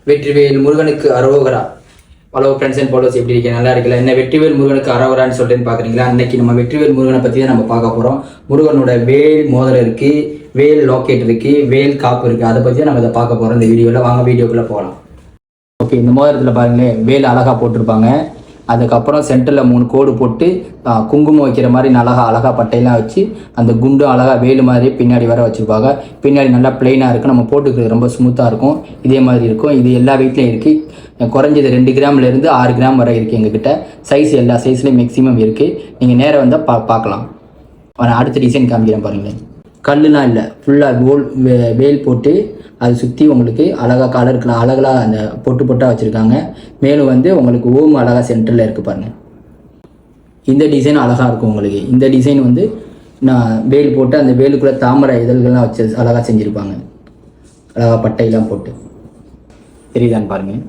வெற்றிவேல் முருகனுக்கு அரோகரா. Hello friends and followers, எப்படி இருக்கீங்க? நல்லா இருக்கல? என்ன வெற்றிவேல் முருகனுக்கு அரோகரான்னு சொல்லிட்டு பார்க்குறீங்களா? இன்னைக்கு நம்ம வெற்றிவேல் முருகனை பற்றி தான் நம்ம பார்க்க போகிறோம். முருகனோட வேல் மோதிரம் இருக்குது, வேல் லாக்கெட் இருக்குது, வேல் காப்பு இருக்குது. அதை பற்றி தான் நம்ம இதை பார்க்க போகிறோம் இந்த வீடியோவில். வாங்க வீடியோக்குள்ளே போகலாம். ஓகே, இந்த மோதிரத்தில் பாருங்களேன், வேல் அழகாக போட்டிருப்பாங்க. அதுக்கப்புறம் சென்டரில் 3 கோடு போட்டு குங்குமம் வைக்கிற மாதிரி அழகாக பட்டையெல்லாம் வச்சு அந்த குண்டும் அழகாக வேலு மாதிரி பின்னாடி வர வச்சுருப்பாங்க. பின்னாடி நல்லா பிளெயினாக இருக்கும், நம்ம போட்டுக்கிறது ரொம்ப ஸ்மூத்தாக இருக்கும். இதே மாதிரி இருக்கும். இது எல்லா வீட்லேயும் இருக்குது. குறைஞ்சது 2 கிராம்லேருந்து 6 கிராம் வரை இருக்குது எங்ககிட்ட. சைஸ் எல்லா சைஸ்லேயும் மேக்ஸிமம் இருக்குது. நீங்கள் நேராக வந்தால் பார்க்கலாம். அடுத்த டிசைன் காமிக்கிறேன் பாருங்களேன். கல்லுலாம் இல்லை, ஃபுல்லாக வேல் போட்டு அது சுற்றி உங்களுக்கு அழகாக கலருக்குலாம் அழகாக அந்த பொட்டாக வச்சுருக்காங்க. மேலும் உங்களுக்கு ஓம் அழகாக சென்டரில் இருக்குது பாருங்கள். இந்த டிசைன் அழகாக இருக்கும் உங்களுக்கு. இந்த டிசைன் நான் வேல் போட்டு அந்த வேலுக்குள்ளே தாமரை இதழ்கள்லாம் வச்சு அழகாக செஞ்சுருப்பாங்க. அழகாக பட்டையெல்லாம் போட்டு தெரியுதான்னு பாருங்கள்.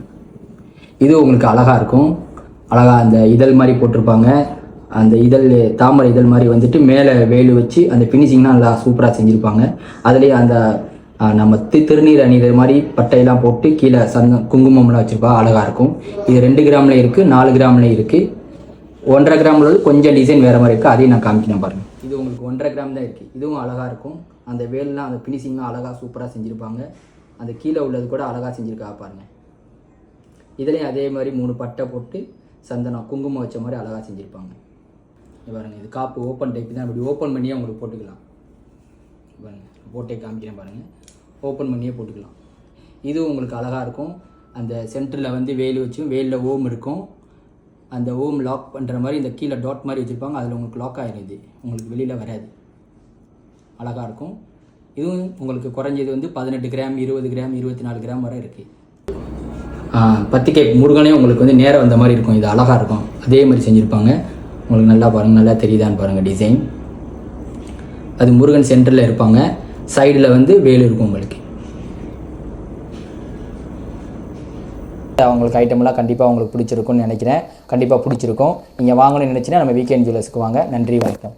இது உங்களுக்கு அழகாக இருக்கும். அழகாக அந்த இதழ் மாதிரி போட்டிருப்பாங்க. அந்த இதழ் தாமரை இதழ் மாதிரி மேலே வேலு வச்சு அந்த ஃபினிஷிங்லாம் நல்லா சூப்பராக செஞ்சுருப்பாங்க. அதுலேயே அந்த நம்ம திருநீர் அணிகிற மாதிரி பட்டையெல்லாம் போட்டு கீழே குங்குமம்லாம் வச்சுருப்பா, அழகாக இருக்கும். இது 2 கிராமில் இருக்குது, 4 கிராமில் இருக்குது. 1.5 கிராமில் கொஞ்சம் டிசைன் வேறு மாதிரி இருக்குது. அதையும் நான் காமிக்கிறேன் பாருங்கள். இது உங்களுக்கு 1.5 கிராம் தான் இருக்குது. இதுவும் அழகாக இருக்கும். அந்த வேல்லாம் அந்த ஃபினிஷிங்லாம் அழகாக சூப்பராக செஞ்சுருப்பாங்க. அந்த கீழே உள்ளது கூட அழகாக செஞ்சுருக்கா பாருங்கள். இதுலேயும் அதே மாதிரி 3 பட்டை போட்டு சந்தனம் குங்குமம் வச்ச மாதிரி அழகாக செஞ்சுருப்பாங்க. பாருங்கள், இது காப்பு ஓப்பன் டைப் தான். இப்படி ஓப்பன் பண்ணியே உங்களுக்கு போட்டுக்கலாம். பாருங்கள், போட்டே காமிக்கிறேன் பாருங்கள். ஓப்பன் பண்ணியே போட்டுக்கலாம். இது உங்களுக்கு அழகாக இருக்கும். அந்த சென்டரில் வேலு வச்சு வேலில் ஓம் இருக்கும். அந்த ஓம் லாக் பண்ணுற மாதிரி இந்த கீழே டாட் மாதிரி வச்சுருப்பாங்க. அதில் உங்களுக்கு லாக் ஆகிடுது, உங்களுக்கு வெளியில் வராது. அழகாக இருக்கும். இதுவும் உங்களுக்கு குறைஞ்சது 18 கிராம், 20 கிராம், 24 கிராம் வரை இருக்குது. பத்திக்கை முருகனே உங்களுக்கு நேரம் வந்த மாதிரி இருக்கும். இது அழகாக இருக்கும். அதே மாதிரி செஞ்சுருப்பாங்க. உங்களுக்கு நல்லா பாருங்கள், நல்லா தெரியுதான்னு பாருங்கள் டிசைன். அது முருகன் சென்டரில் இருப்பாங்க. சைடில் வேலு இருக்கும் உங்களுக்கு. அவங்களுக்கு ஐட்டமெல்லாம் கண்டிப்பாக உங்களுக்கு பிடிச்சிருக்கும்னு நினைக்கிறேன். கண்டிப்பாக பிடிச்சிருக்கும். நீங்கள் வாங்கணும்னு நினச்சினா நம்ம வீக்கெண்ட் ஜுவல்லர்ஸ்க்கு வாங்க. நன்றி, வணக்கம்.